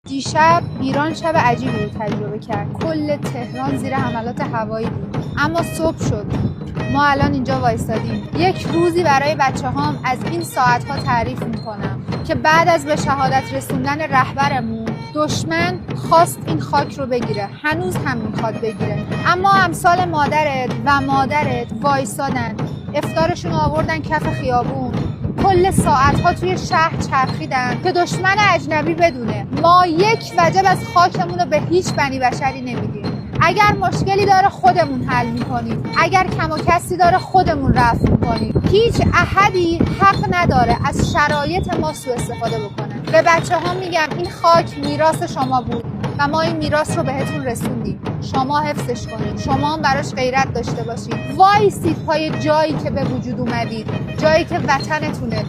دیشب ایران شب عجیبی رو تجربه کرد. کل تهران زیر حملات هوایی بود. اما صبح شد. ما الان اینجا وایسادیم. یک روزی برای بچه‌هام از این ساعت‌ها تعریف می‌کنم که بعد از به شهادت رسوندن رهبرمون دشمن خواست این خاک رو بگیره. هنوز هم می‌خواد بگیره. اما امثال مادرت وایسادن. افطارشون رو آوردن کف خیابون. کل ساعت‌ها توی شهر چرخیدن که دشمن اجنبی بدونه ما یک وجب از خاکمون رو به هیچ بنی بشری نمیدیم. اگر مشکلی داره خودمون حل میکنیم، اگر کم و کسی داره خودمون رفع میکنیم. هیچ احدی حق نداره از شرایط ما سوء استفاده بکنه. به بچه‌ها میگم این خاک میراث شما بود و ما این میراث رو بهتون رسوندیم. شما حفظش کنید، شما هم براش غیرت داشته باشید. وایسید پای جایی که به وجود اومدید، جایی که وطنتونه.